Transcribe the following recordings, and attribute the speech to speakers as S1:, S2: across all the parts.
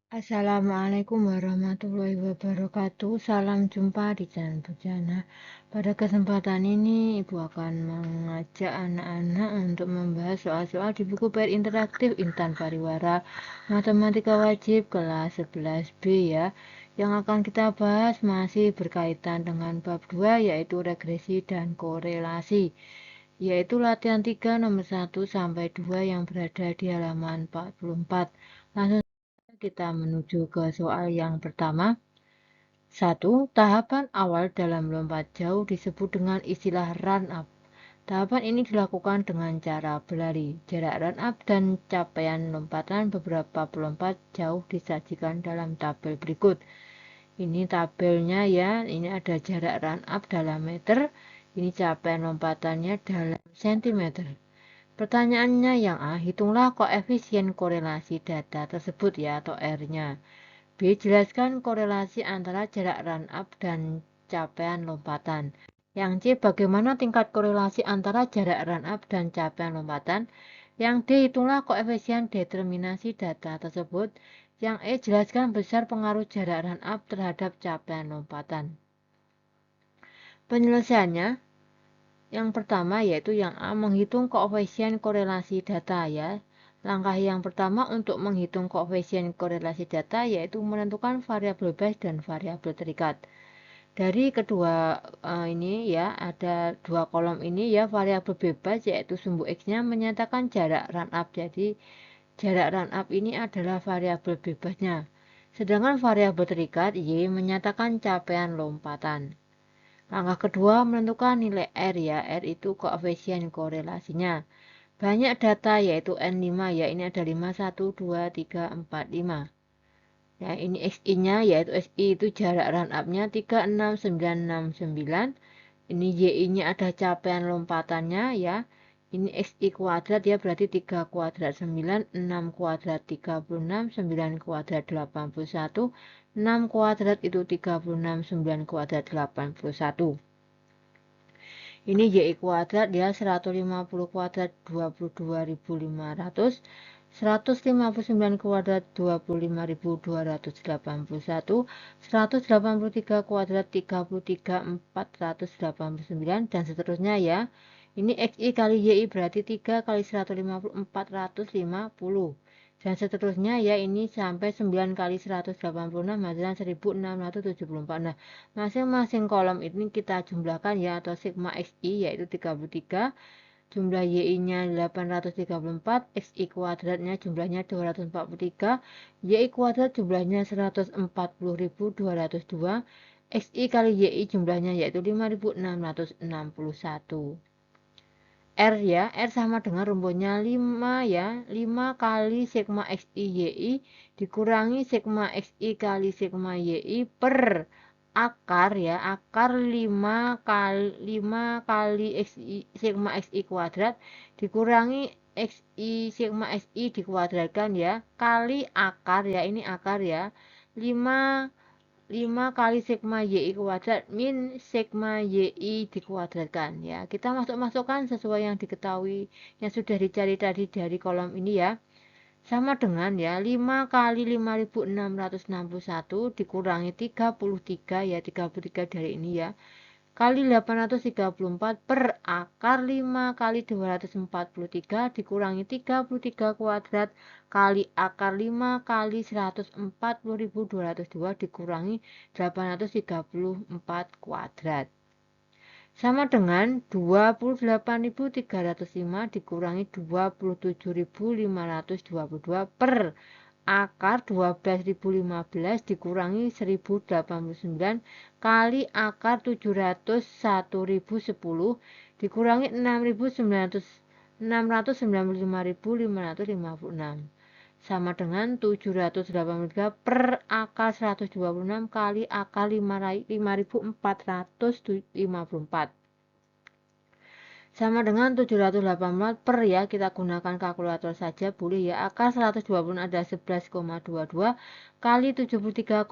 S1: Assalamualaikum warahmatullahi wabarakatuh. Salam jumpa di Jalan Bujana. Pada kesempatan ini, Ibu akan mengajak anak-anak untuk membahas soal-soal di buku PR interaktif Intan Pariwara Matematika Wajib kelas 11B ya. Yang akan kita bahas masih berkaitan dengan bab 2 yaitu regresi dan korelasi. Yaitu latihan 3 nomor 1 sampai 2 yang berada di halaman 44. Langsung kita menuju ke soal yang pertama. 1. Tahapan awal dalam lompat jauh disebut dengan istilah run up. Tahapan ini dilakukan dengan cara berlari. Jarak run up dan capaian lompatan beberapa pelompat jauh disajikan dalam tabel berikut. Ini tabelnya ya, ini ada jarak run up dalam meter, ini capaian lompatannya dalam sentimeter. Pertanyaannya yang A, hitunglah koefisien korelasi data tersebut ya, atau R-nya. B. Jelaskan korelasi antara jarak run up dan capaian lompatan. Yang C. Bagaimana tingkat korelasi antara jarak run up dan capaian lompatan. Yang D. Hitunglah koefisien determinasi data tersebut. Yang E. Jelaskan besar pengaruh jarak run up terhadap capaian lompatan. Penyelesaiannya, yang pertama yaitu yang A, menghitung koefisien korelasi data ya. Langkah yang pertama untuk menghitung koefisien korelasi data yaitu menentukan variabel base dan variabel terikat. Dari kedua ini ya, ada dua kolom ini ya, variabel bebas yaitu sumbu X-nya menyatakan jarak run up. Jadi jarak run up ini adalah variabel bebasnya. Sedangkan variabel terikat Y menyatakan capaian lompatan. Langkah kedua menentukan nilai R ya. R itu koefisien korelasinya. Banyak data yaitu N5 ya. Ini ada 5, 1, 2, 3, 4, 5. Ya, ini XI-nya yaitu XI itu jarak run up-nya 3, 6, 9, 6, 9. Ini YI-nya ada capaian lompatannya ya. Ini XI kuadrat ya, berarti 3 kuadrat 9, 6 kuadrat 36, 9 kuadrat 81, 6 kuadrat itu 36, 9 kuadrat 81. Ini Y kuadrat ya, 150 kuadrat 22.500, 159 kuadrat 25.281, 183 kuadrat 33.489 dan seterusnya ya. Ini XI kali YI berarti 3 kali 150 450 dan seterusnya ya, ini sampai 9 kali 186 hasilnya 1674. Nah, masing-masing kolom ini kita jumlahkan ya, atau sigma XI yaitu 33, jumlah YI-nya 834, XI kuadratnya jumlahnya 243, YI kuadrat jumlahnya 140.202, XI kali YI jumlahnya yaitu 5.661. R ya, R sama dengan rumputnya 5 ya, 5 kali sigma XI YI dikurangi sigma XI kali sigma YI per akar ya, akar 5 kali XI, sigma XI kuadrat dikurangi XI sigma XI dikuadratkan ya, kali akar ya, ini akar ya, 5 kali sigma YI kuadrat min sigma YI dikuadratkan ya. Kita masukkan sesuai yang diketahui yang sudah dicari tadi dari kolom ini ya. Sama dengan ya, 5 kali 5.661 dikurangi 33 ya, 33 dari ini ya, kali 834 per akar 5 kali 243 dikurangi 33 kuadrat kali akar 5 kali 140.202 dikurangi 834 kuadrat. Sama dengan 28.305 dikurangi 27.522 per akar 12.015 dikurangi 1089 kali akar 701.010 dikurangi 695.556 sama dengan 783 per akar 126 kali akar 5.454 sama dengan 784 per ya, kita gunakan kalkulator saja boleh ya, akar 120 ada 11,22 kali 73,86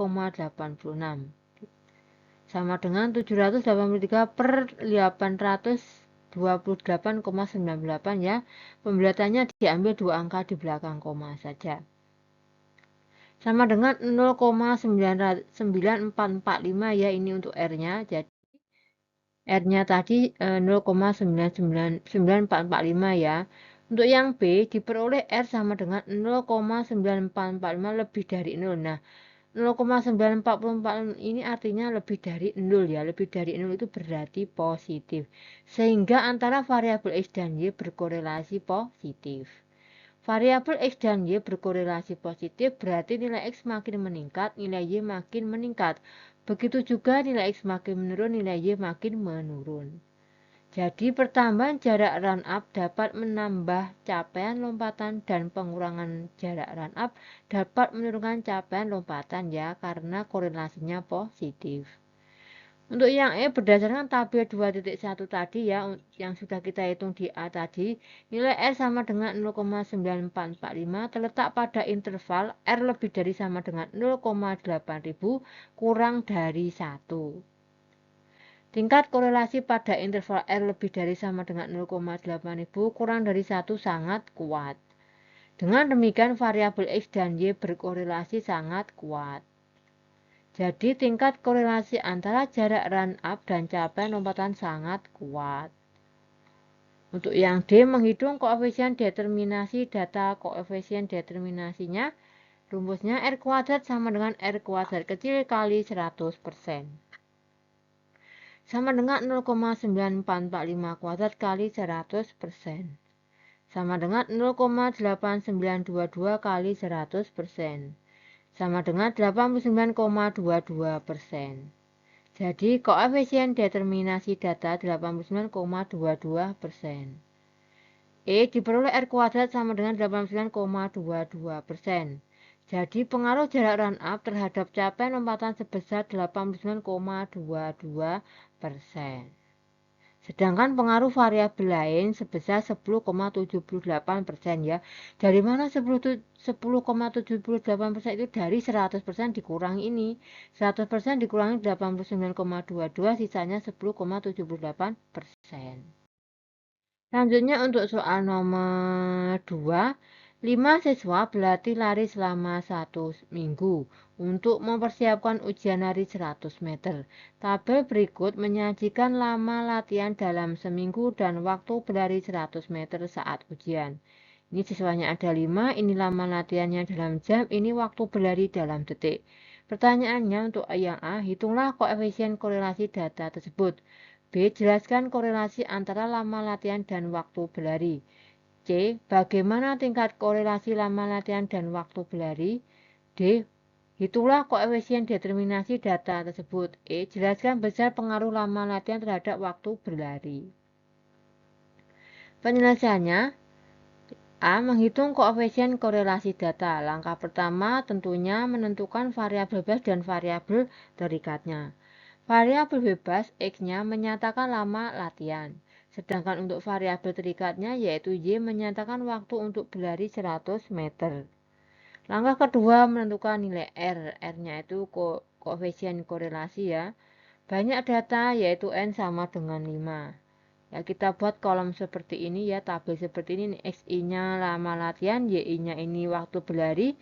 S1: sama dengan 783 per 828,98 ya. Pembulatannya diambil dua angka di belakang koma saja. sama dengan 0,9445 ya, ini untuk R-nya. Jadi R-nya tadi 0,99445 ya. Untuk yang B diperoleh R sama dengan 0,9445 lebih dari 0. Nah, 0,944 ini artinya lebih dari 0 ya. Lebih dari 0 itu berarti positif. Sehingga antara variabel X dan Y berkorelasi positif. Variabel X dan Y berkorelasi positif berarti nilai X makin meningkat, nilai Y makin meningkat. Begitu juga nilai X makin menurun, nilai Y makin menurun. Jadi pertambahan jarak run up dapat menambah capaian lompatan dan pengurangan jarak run up dapat menurunkan capaian lompatan ya, karena korelasinya positif. Untuk yang E berdasarkan tabel 2.1 tadi ya, yang sudah kita hitung di A tadi, nilai R sama dengan 0,9445 terletak pada interval R lebih dari sama dengan 0,8000 kurang dari 1. Tingkat korelasi pada interval R lebih dari sama dengan 0,8000 kurang dari 1 sangat kuat. Dengan demikian variabel X dan Y berkorelasi sangat kuat. Jadi tingkat korelasi antara jarak run up dan capaian lompatan sangat kuat. Untuk yang D, menghitung koefisien determinasi data. Koefisien determinasinya rumusnya R kuadrat sama dengan R kuadrat kecil kali 100%. Sama dengan 0,9445 kuadrat kali 100%. Sama dengan 0,8922 kali 100%. Sama dengan 89,22%. Jadi koefisien determinasi data 89,22%. E diperoleh R kuadrat sama dengan 89,22%. Jadi pengaruh jarak run up terhadap capaian lompatan sebesar 89,22%. Sedangkan pengaruh variabel lain sebesar 10,78% ya. Dari mana 10,78% itu? Dari 100% dikurangi ini. 100% dikurangi 89,22, sisanya 10,78%. Selanjutnya untuk soal nomor 2, 5 siswa berlatih lari selama 1 minggu untuk mempersiapkan ujian lari 100 meter. Tabel berikut menyajikan lama latihan dalam seminggu dan waktu berlari 100 meter saat ujian. Ini siswanya ada 5, ini lama latihannya dalam jam, ini waktu berlari dalam detik. Pertanyaannya untuk yang A, hitunglah koefisien korelasi data tersebut. B. Jelaskan korelasi antara lama latihan dan waktu berlari. C. Bagaimana tingkat korelasi lama latihan dan waktu berlari? D. Hitunglah koefisien determinasi data tersebut. E. Jelaskan besar pengaruh lama latihan terhadap waktu berlari. Penyelesaiannya A. Menghitung koefisien korelasi data. Langkah pertama tentunya menentukan variabel bebas dan variabel terikatnya. Variabel bebas X-nya menyatakan lama latihan. Sedangkan untuk variabel terikatnya yaitu Y menyatakan waktu untuk berlari 100 meter. Langkah kedua menentukan nilai R. R-nya itu koefisien korelasi ya. Banyak data yaitu N sama dengan 5. Ya, kita buat kolom seperti ini ya, tabel seperti ini. XI-nya lama latihan, YI-nya ini waktu berlari.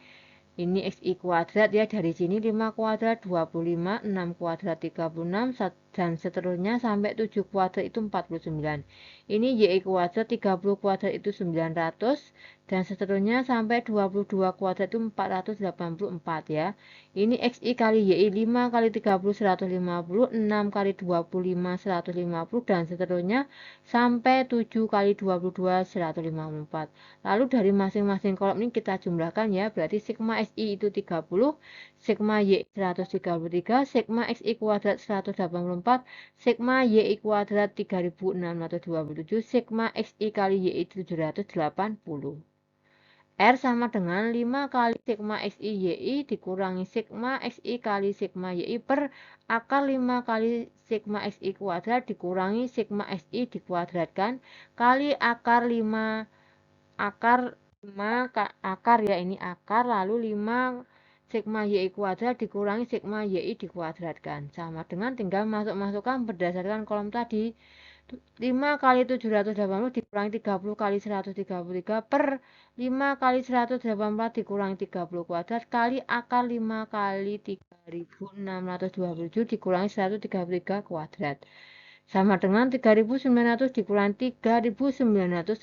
S1: Ini XI kuadrat ya, dari sini 5 kuadrat 25, 6 kuadrat 36, dan seterusnya sampai 7 kuadrat itu 49. Ini YI kuadrat 30 kuadrat itu 900, dan seterusnya sampai 22 kuadrat itu 484 ya. Ini XI kali YI 5 kali 30 150, 6 kali 25 150, dan seterusnya sampai 7 kali 22 154. Lalu dari masing-masing kolom ini kita jumlahkan ya, berarti sigma XI itu 30, sigma Y 133, sigma XI kuadrat 184, sigma YI kuadrat 3627, sigma XI kali YI 780. R sama dengan 5 kali sigma XI YI dikurangi sigma XI kali sigma YI per akar 5 kali sigma XI kuadrat dikurangi sigma XI dikuadratkan kali akar 5 akar ya, ini akar, lalu 5 sigma YI kuadrat dikurangi sigma YI dikuadratkan. Sama dengan tinggal masukkan berdasarkan kolom tadi. 5 kali 780 dikurangi 30 kali 133 per 5 kali 184 dikurangi 30 kuadrat kali akar 5 kali 3627 dikurangi 133 kuadrat. Sama dengan 3900 dikurangi 3990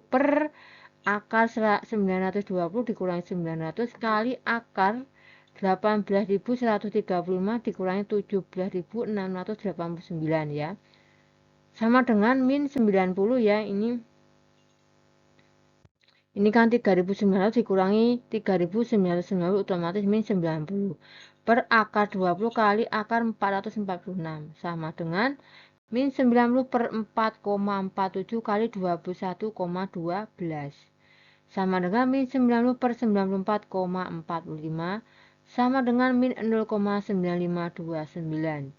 S1: per akar 920 dikurangi 900 kali akar 18.135 dikurangi 17.689 ya. Sama dengan min 90 ya, ini kan 3.900 dikurangi 3.990 otomatis min 90 per akar 20 kali akar 446 sama dengan min 90 per 4,47 kali 21,12 sama dengan min 90 per 94,45 sama dengan min 0,9529.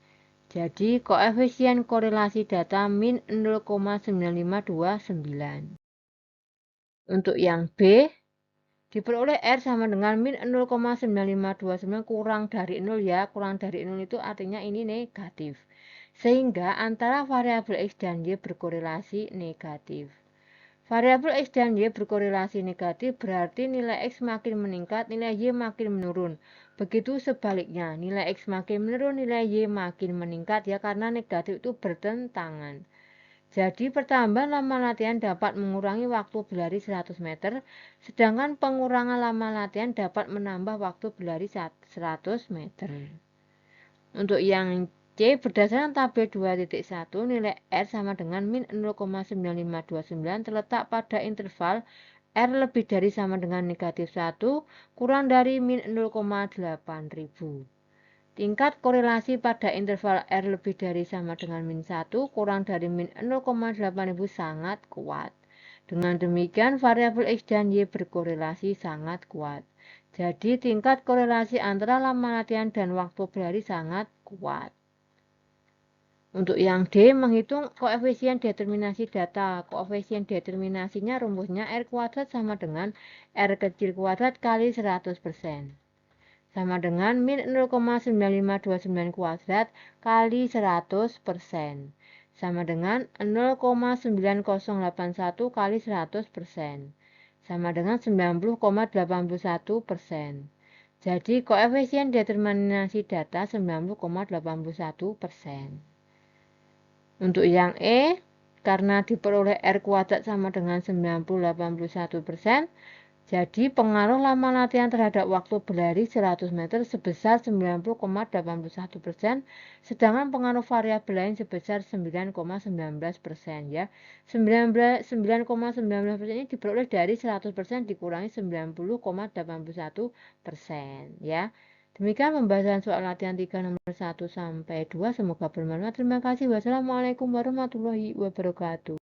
S1: Jadi koefisien korelasi data min 0,9529. Untuk yang B, diperoleh R sama dengan min 0,9529 kurang dari 0 ya. Kurang dari 0 itu artinya ini negatif. Sehingga antara variabel X dan Y berkorelasi negatif. Variabel X dan Y berkorelasi negatif berarti nilai X makin meningkat, nilai Y makin menurun. Begitu sebaliknya, nilai X makin menurun, nilai Y makin meningkat ya karena negatif itu bertentangan. Jadi pertambahan lama latihan dapat mengurangi waktu berlari 100 meter, sedangkan pengurangan lama latihan dapat menambah waktu berlari 100 meter. Untuk yang C, berdasarkan tabel 2.1, nilai R sama dengan min 0,9529 terletak pada interval R lebih dari sama dengan negatif 1 kurang dari min 0,8000. Tingkat korelasi pada interval R lebih dari sama dengan min 1 kurang dari min 0,8000 sangat kuat. Dengan demikian variabel X dan Y berkorelasi sangat kuat. Jadi tingkat korelasi antara lama latihan dan waktu berlari sangat kuat. Untuk yang D, menghitung koefisien determinasi data. Koefisien determinasinya rumusnya R kuadrat sama dengan R kecil kuadrat kali 100%. Sama dengan min 0,9529 kuadrat kali 100%. Sama dengan 0,9081 kali 100%. Sama dengan 90,81%. Jadi koefisien determinasi data 90,81%. Untuk yang E, karena diperoleh R kuadrat sama dengan 90,81%, jadi pengaruh lama latihan terhadap waktu berlari 100 meter sebesar 90,81%, sedangkan pengaruh variabel lain sebesar 9,19% ya. 9,19% ini diperoleh dari 100% dikurangi 90,81% ya. Demikian pembahasan soal latihan 3 nomor 1 sampai 2. Semoga bermanfaat. Terima kasih. Wassalamualaikum warahmatullahi wabarakatuh.